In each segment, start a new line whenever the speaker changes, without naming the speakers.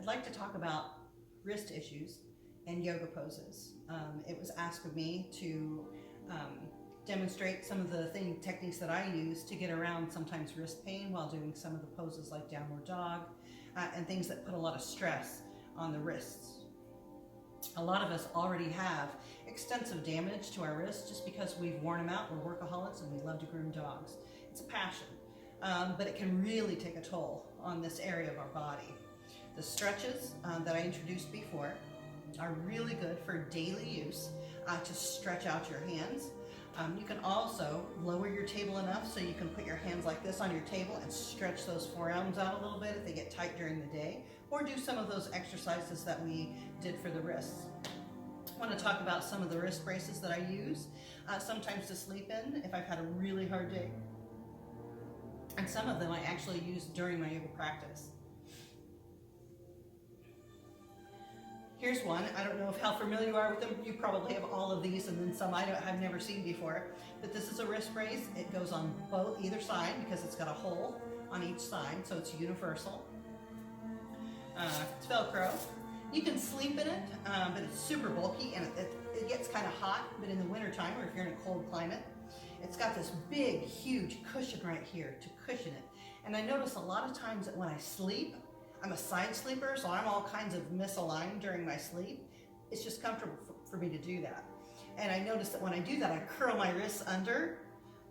like to talk about wrist issues and yoga poses. It was asked of me to demonstrate some of the techniques that I use to get around sometimes wrist pain while doing some of the poses like downward dog and things that put a lot of stress on the wrists. A lot of us already have extensive damage to our wrists just because we've worn them out. We're workaholics and we love to groom dogs. It's a passion, but it can really take a toll on this area of our body. The stretches that I introduced before are really good for daily use to stretch out your hands. You can also lower your table enough so you can put your hands like this on your table and stretch those forearms out a little bit if they get tight during the day, or do some of those exercises that we did for the wrists. I want to talk about some of the wrist braces that I use, sometimes to sleep in if I've had a really hard day. And some of them I actually use during my yoga practice. Here's one. I don't know how familiar you are with them. You probably have all of these, and then some I've never seen before. But this is a wrist brace. It goes on either side because it's got a hole on each side, so it's universal. It's Velcro. You can sleep in it, but it's super bulky and it gets kind of hot. But in the wintertime, or if you're in a cold climate, it's got this big, huge cushion right here to cushion it. And I notice a lot of times that when I sleep, I'm a side sleeper, so I'm all kinds of misaligned during my sleep. It's just comfortable for me to do that. And I notice that when I do that, I curl my wrists under,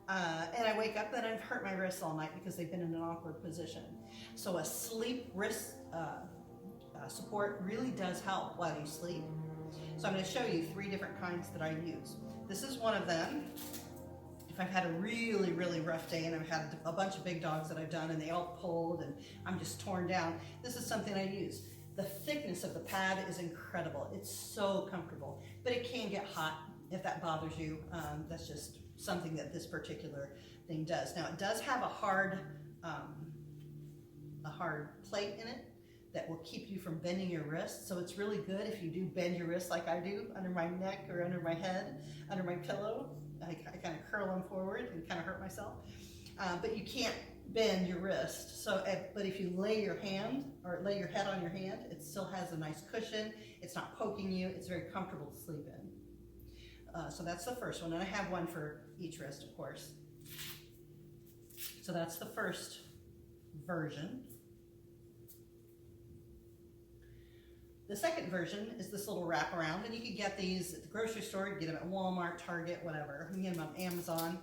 and I wake up and I've hurt my wrists all night because they've been in an awkward position. So a sleep wrist support really does help while you sleep. So I'm going to show you 3 different kinds that I use. This is one of them. If I've had a really, really rough day and I've had a bunch of big dogs that I've done and they all pulled and I'm just torn down, this is something I use. The thickness of the pad is incredible. It's so comfortable, but it can get hot if that bothers you. That's just something that this particular thing does. Now it does have a hard plate in it that will keep you from bending your wrists. So it's really good if you do bend your wrists like I do, under my neck or under my head, under my pillow. I kind of curl them forward and kind of hurt myself. But you can't bend your wrist. So, but if you lay your hand or lay your head on your hand, it still has a nice cushion. It's not poking you. It's very comfortable to sleep in. So that's the first one. And I have one for each wrist, of course. So that's the first version. The second version is this little wraparound, and you can get these at the grocery store, you can get them at Walmart, Target, whatever. You can get them on Amazon.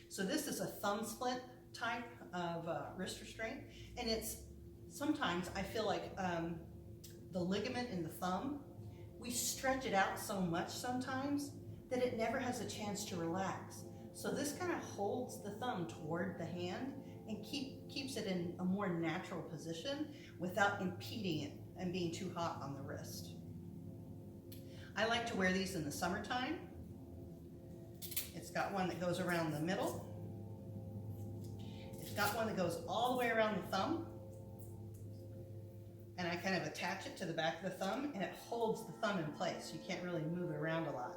So this is a thumb split type of wrist restraint, and it's sometimes I feel like the ligament in the thumb, we stretch it out so much sometimes that it never has a chance to relax. So this kind of holds the thumb toward the hand and keeps it in a more natural position without impeding it and being too hot on the wrist. I like to wear these in the summertime. It's got one that goes around the middle. It's got one that goes all the way around the thumb. And I kind of attach it to the back of the thumb and it holds the thumb in place. You can't really move it around a lot.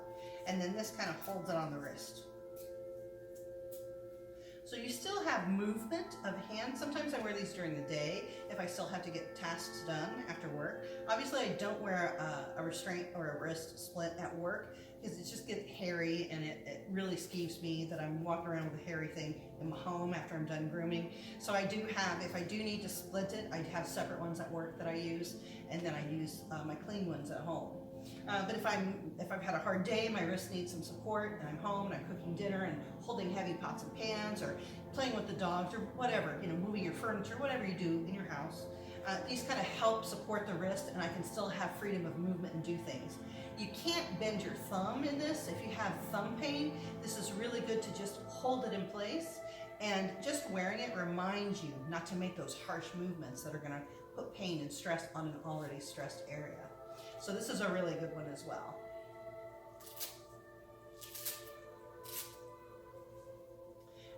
And then this kind of holds it on the wrist. So you still have movement of hands. Sometimes I wear these during the day if I still have to get tasks done after work. Obviously I don't wear a restraint or a wrist split at work because it just gets hairy and it really skeeves me that I'm walking around with a hairy thing in my home after I'm done grooming. So I do have, if I do need to split it, I have separate ones at work that I use, and then I use my clean ones at home. But if I've had a hard day, my wrist needs some support, and I'm home and I'm cooking dinner and holding heavy pots and pans or playing with the dogs or whatever, moving your furniture, whatever you do in your house, these kind of help support the wrist, and I can still have freedom of movement and do things. You can't bend your thumb in this. If you have thumb pain, this is really good to just hold it in place, and just wearing it reminds you not to make those harsh movements that are going to put pain and stress on an already stressed area. So this is a really good one as well.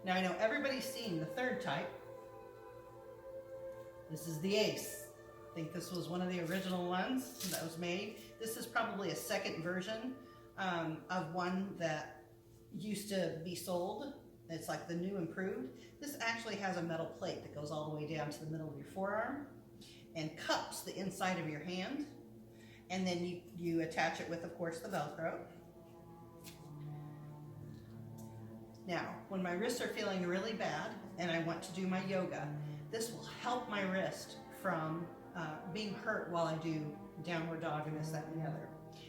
Now I know everybody's seen the third type. This is the Ace. I think this was one of the original ones that was made. This is probably a second version of one that used to be sold. It's like the new improved. This actually has a metal plate that goes all the way down to the middle of your forearm. and cups the inside of your hand. And then you attach it with, of course, the Velcro. Now, when my wrists are feeling really bad and I want to do my yoga, this will help my wrist from being hurt while I do downward dog and this, that, and the other.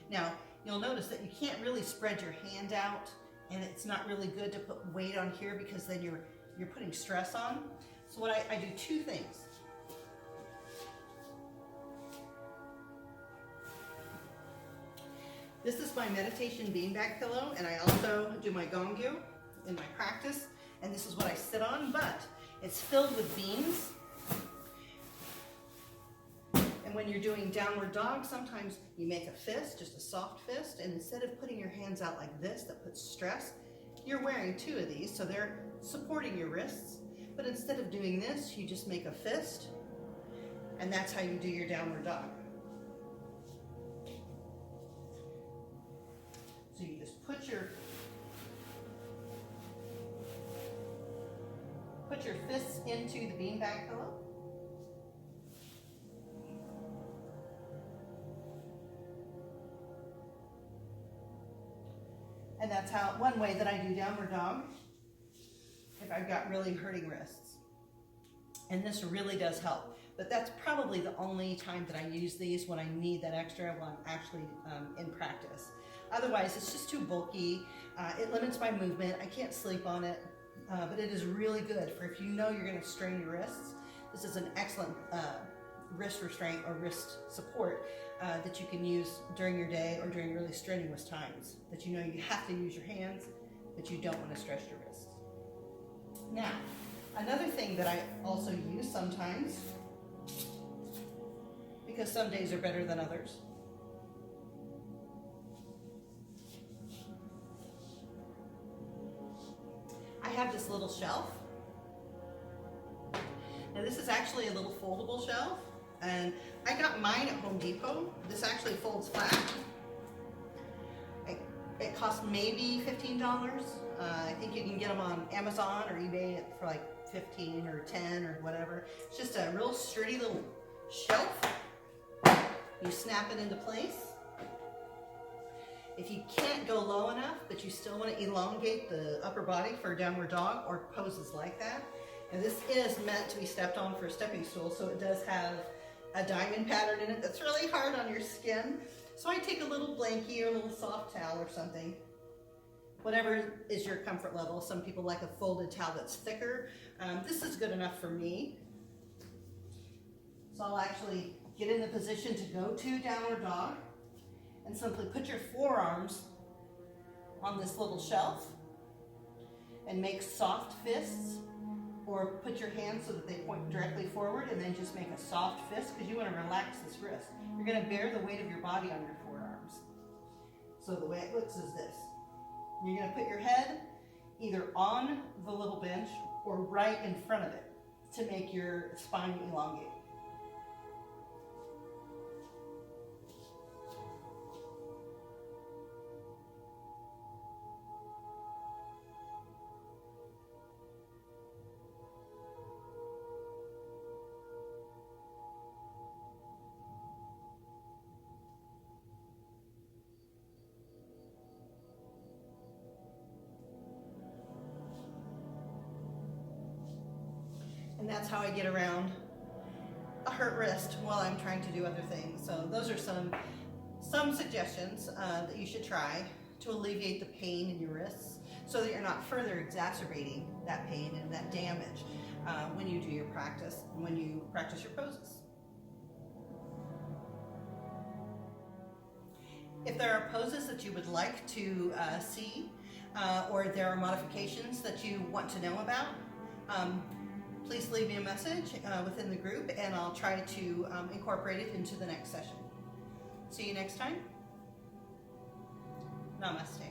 Now, you'll notice that you can't really spread your hand out, and it's not really good to put weight on here because then you're putting stress on. So what I do two things. This is my meditation beanbag pillow, and I also do my gongyo in my practice, and this is what I sit on, but it's filled with beans. And when you're doing downward dog, sometimes you make a fist, just a soft fist, and instead of putting your hands out like this, that puts stress, you're wearing two of these, so they're supporting your wrists. But instead of doing this, you just make a fist, and that's how you do your downward dog. So you just put your fists into the beanbag pillow. And that's one way that I do downward dog if I've got really hurting wrists. And this really does help. But that's probably the only time that I use these, when I need that extra, when I'm actually in practice. Otherwise, it's just too bulky. It limits my movement. I can't sleep on it. But it is really good for if you know you're going to strain your wrists. This is an excellent wrist restraint or wrist support that you can use during your day or during really strenuous times. That you know you have to use your hands, but you don't want to stretch your wrists. Now, another thing that I also use sometimes, because some days are better than others, I have this little shelf. Now this is actually a little foldable shelf, and I got mine at Home Depot. This actually folds flat. It cost maybe $15. I think you can get them on Amazon or eBay for like 15 or 10 or whatever. It's just a real sturdy little shelf. You snap it into place. If you can't go low enough, but you still want to elongate the upper body for a downward dog or poses like that, and this is meant to be stepped on for a stepping stool, so it does have a diamond pattern in it that's really hard on your skin. So I take a little blankie or a little soft towel or something, whatever is your comfort level. Some people like a folded towel that's thicker. This is good enough for me. So I'll actually get in the position to go to downward dog, and simply put your forearms on this little shelf and make soft fists, or put your hands so that they point directly forward, and then just make a soft fist because you want to relax this wrist. You're going to bear the weight of your body on your forearms. So the way it looks is this. You're going to put your head either on the little bench or right in front of it to make your spine elongate. And that's how I get around a hurt wrist while I'm trying to do other things. So those are some suggestions that you should try to alleviate the pain in your wrists, so that you're not further exacerbating that pain and that damage when you do your practice, when you practice your poses. If there are poses that you would like to see, or there are modifications that you want to know about, please leave me a message within the group, and I'll try to incorporate it into the next session. See you next time. Namaste.